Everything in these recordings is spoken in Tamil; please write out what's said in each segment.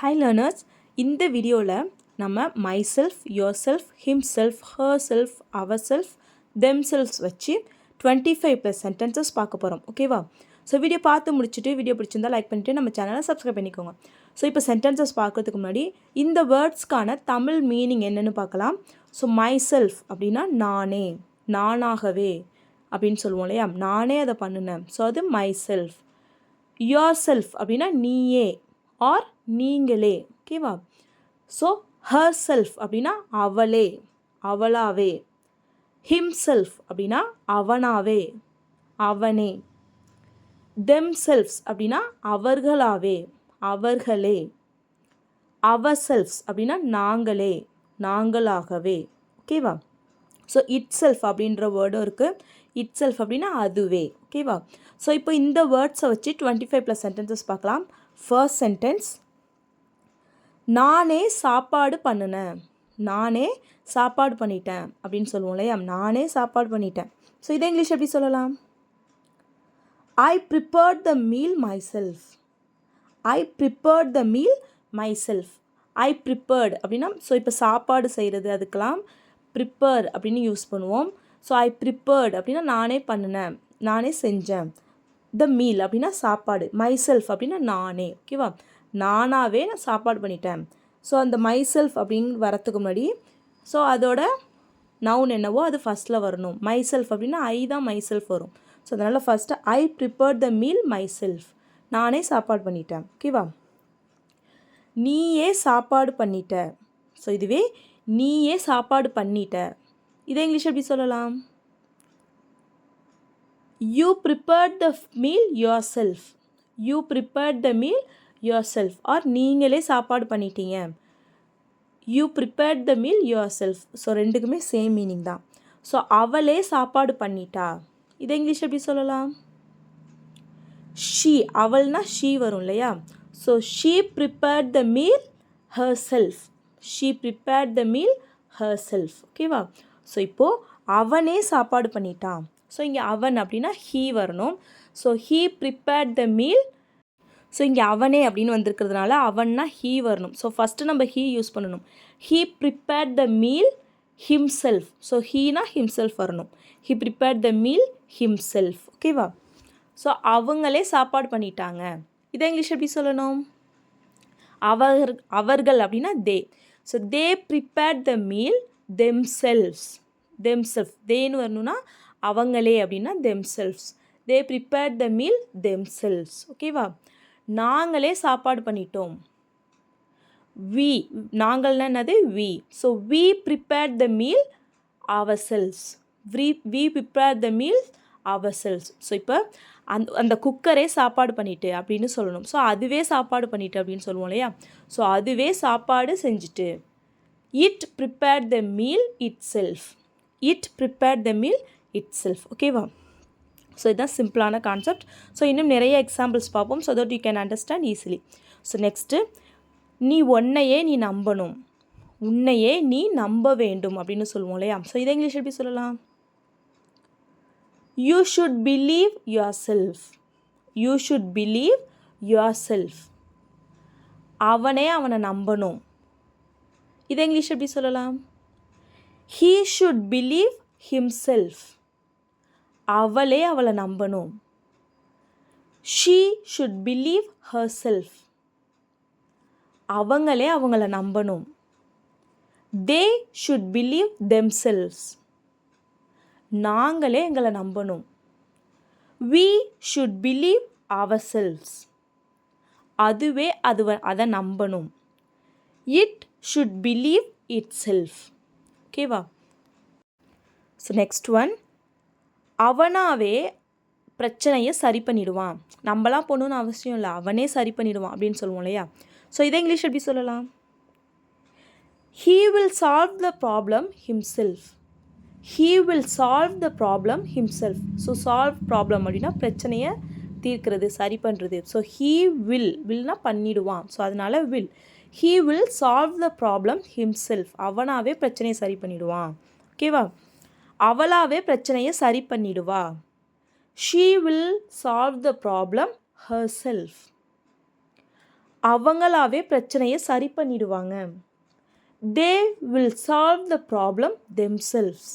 Hi learners, இந்த வீடியோவில் நம்ம myself, yourself, himself, herself, ourself, themselves வச்சு 25 + sentences பார்க்க போகிறோம். ஓகேவா? ஸோ வீடியோ பார்த்து முடிச்சுட்டு வீடியோ பிடிச்சிருந்தா லைக் பண்ணிவிட்டு நம்ம சேனலை சப்ஸ்கிரைப் பண்ணிக்கோங்க. ஸோ இப்போ சென்டென்சஸ் பார்க்கறதுக்கு முன்னாடி இந்த வேர்ட்ஸ்க்கான தமிழ் மீனிங் என்னென்னு பார்க்கலாம். ஸோ myself அப்படின்னா நானே, நானாகவே அப்படின்னு சொல்லுவோம் இல்லையா, நானே அதை பண்ணினேன். ஸோ அது myself. yourself அப்படின்னா நீயே ஆர் நீங்களே. ஓகேவா? ஸோ herself அப்படின்னா அவளே, அவளாவே. himself அப்படின்னா அவனாவே, அவனே. themselves அப்படின்னா அவர்களாவே, அவர்களே. ourselves அப்படின்னா நாங்களே, நாங்களாகவே. ஓகேவா? ஸோ itself அப்படின்ற வேர்டும் இருக்குது. itself அப்படின்னா அதுவே. ஓகேவா? ஸோ இப்போ இந்த வேர்ட்ஸை வச்சு 25 + சென்டென்சஸ் பார்க்கலாம். ஃபர்ஸ்ட் சென்டென்ஸ், நானே சாப்பாடு பண்ணினேன், நானே சாப்பாடு பண்ணிட்டேன் அப்படின்னு சொல்லுவோம் இல்லையா, நானே சாப்பாடு பண்ணிட்டேன். ஸோ இதை இங்கிலீஷ் எப்படி சொல்லலாம்? I prepared the meal myself. I prepared the meal myself. I prepared அப்படின்னா ஸோ இப்போ சாப்பாடு செய்கிறது அதுக்கெல்லாம் ப்ரிப்பேர் அப்படின்னு யூஸ் பண்ணுவோம். ஸோ I prepared அப்படின்னா நானே பண்ணினேன், நானே செஞ்சேன். த மீல் அப்படின்னா சாப்பாடு, myself அப்படின்னா நானே. ஓகேவா? நானாகவே நான் சாப்பாடு பண்ணிட்டேன். ஸோ அந்த myself அப்படின்னு வரத்துக்கு முன்னாடி ஸோ அதோட நவுன் என்னவோ அது ஃபஸ்ட்டில் வரணும். myself அப்படின்னா ஐ தான் myself வரும். ஸோ அதனால் first I prepared the meal myself. நானே சாப்பாடு பண்ணிட்டேன். ஓகேவா? நீயே சாப்பாடு பண்ணிட்ட. ஸோ இதுவே நீயே சாப்பாடு பண்ணிட்ட. இதை இங்கிலீஷ் எப்படி சொல்லலாம்? You prepared the meal yourself. You prepared the meal yourself. Or நீங்களே சாப்பாடு பண்ணிட்டீங்க. You prepared the meal yourself. So ரெண்டுக்குமே சேம் மீனிங் தான். ஸோ அவளே சாப்பாடு பண்ணிட்டா. இதை இங்கிலீஷ் எப்படி சொல்லலாம்? She, அவள்னா she வரும் இல்லையா? So she prepared the meal herself. She prepared the meal herself. ஓகேவா? ஸோ இப்போது அவனே சாப்பாடு பண்ணிட்டான். ஸோ இங்கே அவன் அப்படின்னா he வரணும். So he prepared the meal. So இங்கே அவனே அப்படின்னு வந்திருக்கிறதுனால அவன்னா he வரணும். ஸோ ஃபஸ்ட்டு நம்ம he யூஸ் பண்ணணும். he prepared the meal himself. So heனா himself வரணும். he prepared the meal himself. ஓகேவா? ஸோ அவங்களே சாப்பாடு பண்ணிட்டாங்க. இதை இங்கிலீஷ் எப்படி சொல்லணும்? அவர்கள் அப்படின்னா they. So they prepared the meal themselves. Themself தேன்னு வரணும்னா அவங்களே அப்படின்னா themselves. They prepared the meal themselves. ஓகேவா? நாங்களே சாப்பாடு பண்ணிட்டோம். வி, நாங்கள்னா என்னது? We. So we prepared the meal ourselves. We prepared the meal ourselves. So இப்போ அந்த குக்கரே சாப்பாடு பண்ணிட்டு அப்படின்னு சொல்லணும். ஸோ அதுவே சாப்பாடு பண்ணிட்டு அப்படின்னு சொல்லுவோம் இல்லையா? ஸோ அதுவே சாப்பாடு செஞ்சுட்டு. It prepared the meal it self. It prepared the meal it self. ஓகேவா? ஸோ இதுதான் சிம்பிளான கான்செப்ட். ஸோ இன்னும் நிறைய எக்ஸாம்பிள்ஸ் பார்ப்போம். So that you can understand easily. So next, நீ உன்னையே நீ நம்பணும், உன்னையே நீ நம்ப வேண்டும் அப்படின்னு சொல்லுவோம் இல்லையா? ஸோ இதை இங்கிலீஷ் எப்படி சொல்லலாம்? You should believe yourself. You should believe yourself. அவனே அவனை நம்பணும். இதை இங்கிலீஷ் எப்படி சொல்லலாம்? He should believe himself. அவளே அவளை நம்பணும். She should believe herself. அவங்களே அவங்கள நம்பணும். They should believe themselves. நாங்களே எங்களை நம்பணும். We should believe ourselves. அதுவே அதை நம்பணும். It should believe itself. ஓகேவா? ஸோ நெக்ஸ்ட் ஒன், அவனாவே பிரச்சனையை சரி பண்ணிடுவான். நம்மளாம் போகணுன்னு அவசியம் இல்லை, அவனே சரி பண்ணிடுவான் அப்படின்னு சொல்லுவோம் இல்லையா? ஸோ இதை இங்கிலீஷ் எப்படி சொல்லலாம்? He will solve the problem himself. He will solve the problem himself. So solve problem அப்படின்னா பிரச்சனையை தீர்க்கிறது, சரி பண்ணுறது. ஸோ he willனா பண்ணிடுவான். ஸோ அதனால் will. He will solve the problem himself. அவனாவே பிரச்சனையை சரி பண்ணிடுவான். ஓகேவா? அவளாவே பிரச்சனையை சரி பண்ணிடுவா. She will solve the problem herself. அவங்களாவே பிரச்சனையை சரி பண்ணிடுவாங்க. They will solve the problem themselves.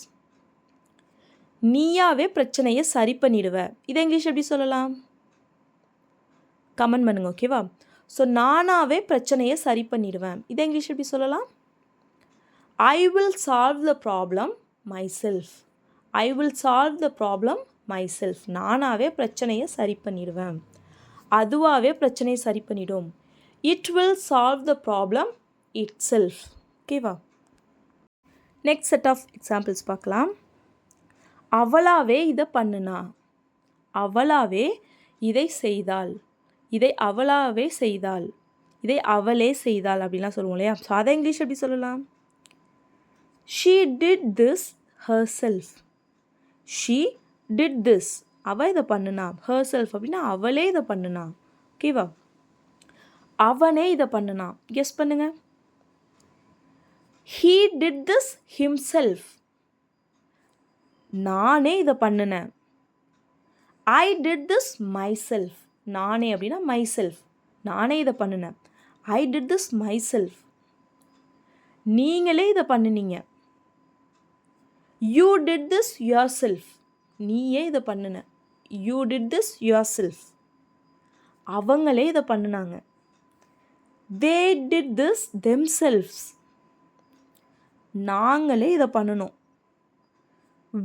நீயாவே பிரச்சனையை சரி பண்ணிடுவ. இதை இங்கிலீஷ் எப்படி சொல்லலாம்? கமெண்ட் பண்ணுங்க, ஓகேவா? ஸோ நானாவே பிரச்சனையை சரி பண்ணிடுவேன். இதை இங்கிலீஷ் எப்படி சொல்லலாம்? I will solve the problem myself. I will solve the problem myself. நானாவே பிரச்சனையை சரி பண்ணிடுவேன். அதுவாகவே பிரச்சனையை சரி பண்ணிடும். It will solve the problem itself. ஓகேவா? நெக்ஸ்ட் செட் ஆஃப் எக்ஸாம்பிள்ஸ் பார்க்கலாம். அவளாவே இதை பண்ணுனா. அவளாவே இதை செய்தாள். இதை அவளாவே செய்தாள். இதை அவளே செய்தாள் அப்படிலாம் சொல்லுவோம் இல்லையா? ஸோ அதை இங்கிலீஷ் எப்படி சொல்லலாம்? She did this herself. She did this. அவள் இதை பண்ணுனா. herself அப்படின்னா அவளே இதை பண்ணுனா. ஓகேவா? அவனே இதை பண்ணுனா. கெஸ் பண்ணுங்க. He did this himself. நானே இதை பண்ணினேன். I did this myself. நானே அப்படின்னா myself. நானே இதை பண்ணினேன். I did this myself. நீங்களே இதை பண்ணினீங்க. You did this yourself. நீயே இதை பண்ணின. You did this yourself. அவங்களே இதை பண்ணினாங்க. They did this themselves. நாங்களே இதை பண்ணணும்.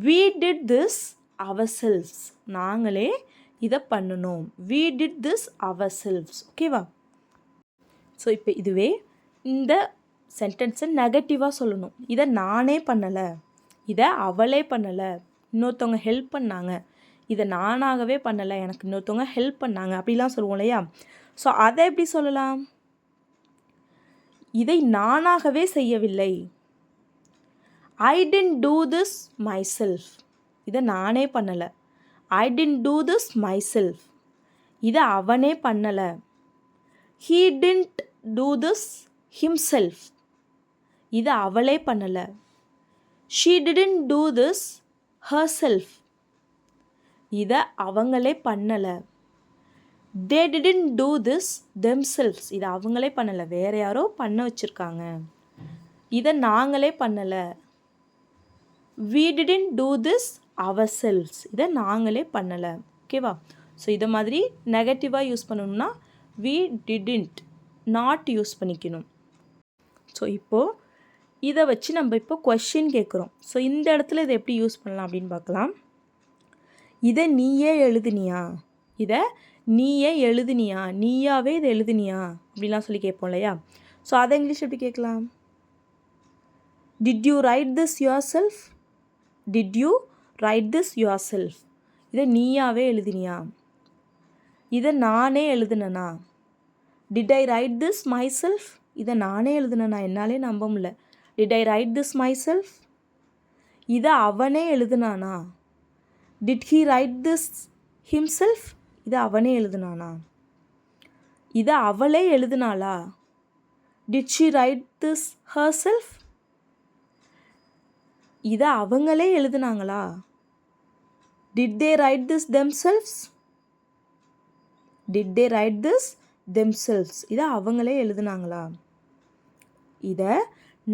We did this ourselves. நாங்களே இதை பண்ணணும். We did this ourselves. ஓகேவா? ஸோ இப்போ இதுவே இந்த சென்டென்ஸை நெகட்டிவாக சொல்லணும். இதை நானே பண்ணலை, இதை அவளே பண்ணலை, இன்னொருத்தவங்க ஹெல்ப் பண்ணாங்க, இதை நானாகவே பண்ணலை, எனக்கு இன்னொருத்தவங்க ஹெல்ப் பண்ணாங்க அப்படிலாம் சொல்லுவோம் இல்லையா? ஸோ அதை எப்படி சொல்லலாம்? இதை நானாகவே செய்யவில்லை. I didn't do this myself. இதை நானே பண்ணலை. I didn't do this myself. இதை அவனே பண்ணலை. He didn't do this himself. இதை அவளே பண்ணலை. She didn't do this herself. இதை அவங்களே பண்ணலை. They didn't do this themselves. இதை அவங்களே பண்ணலை, வேறு யாரோ பண்ண வச்சுருக்காங்க. இதை நாங்களே பண்ணலை. We didn't do this ourselves. இதை நாங்களே பண்ணலை. ஓகேவா? ஸோ இதை மாதிரி நெகட்டிவாக யூஸ் பண்ணணும்னா we didn't நாட் யூஸ் பண்ணிக்கணும். ஸோ இப்போது இதை வச்சு நம்ம இப்போ கொஷின் கேட்குறோம். ஸோ இந்த இடத்துல இதை எப்படி யூஸ் பண்ணலாம் அப்படின்னு பார்க்கலாம். இதை நீயே எழுதுனியா? இதை நீயே எழுதுனியா? நீயாவே இதை எழுதுனியா அப்படிலாம் சொல்லி கேட்போம் இல்லையா? ஸோ அதை இங்கிலீஷ் எப்படி கேட்கலாம்? Did you write this yourself? Did you write this yourself? இதை நீயாவே எழுதினியா? இதை நானே எழுதுனனா? Did I write this myself? இதை நானே எழுதுனனா? என்னாலே நம்ப முடியல. Did I write this myself? இதை அவனே எழுதுனானா? Did he write this himself? இதை அவனே எழுதுனானா? இதை அவளே எழுதுனாளா? Did she write this herself? இதை அவங்களே எழுதுனாங்களா? Did they write this themselves? Did they write this themselves? இதை அவங்களே எழுதுனாங்களா? இதை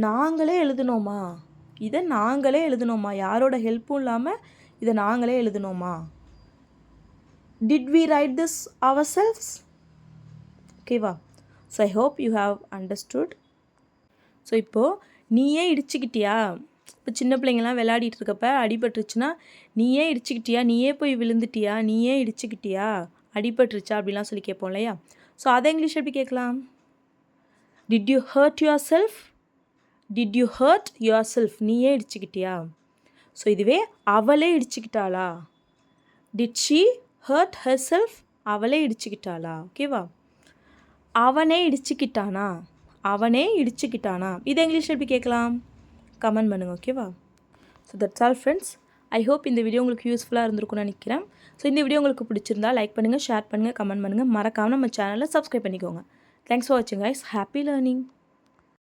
நாங்களே எழுதுனோமா? இதை நாங்களே எழுதுனோமா? யாரோட ஹெல்ப்பும் இல்லாமல் இதை நாங்களே எழுதுனோமா? Did we write this ourselves? ஓகேவா? So I hope you have understood. So இப்போது நீயே இடிச்சுக்கிட்டியா? இப்போ சின்ன பிள்ளைங்கள்லாம் விளையாடிட்டு இருக்கப்ப அடிபட்டுருச்சுன்னா நீயே இடிச்சுக்கிட்டியா? நீயே போய் விழுந்துட்டியா? நீயே இடிச்சுக்கிட்டியா? அடிபட்டுருச்சா? அப்படிலாம் சொல்லி கேட்போம் இல்லையா? ஸோ அதை இங்கிலீஷ் எப்படி கேட்கலாம்? Did you hurt yourself? Did you hurt yourself? நீயே இடிச்சுக்கிட்டியா? ஸோ இதுவே அவளே இடிச்சுக்கிட்டாளா? Did she hurt herself? அவளே இடிச்சுக்கிட்டாளா? ஓகேவா? அவனே இடிச்சுக்கிட்டானா? அவனே இடிச்சுக்கிட்டானா? இதை இங்கிலீஷ் எப்படி கேட்கலாம்? கமெண்ட் பண்ணுங்க, ஓகேவா? So that's all friends. I hope இந்த வீடியோ உங்களுக்கு யூஸ்ஃபுல்லாக இருந்திருக்கும்னு நினைக்கிறேன். ஸோ இந்த வீடியோ உங்களுக்கு பிடிச்சிருந்தா லைக் பண்ணுங்கள், ஷேர் பண்ணுங்கள், கமெண்ட் பண்ணுங்கள். மறக்காமல் நம்ம சேனலை சப்ஸ்கிரைப் பண்ணிக்கோங்க. தேங்க்ஸ் ஃபார் வாட்சிங் கைஸ். Happy learning.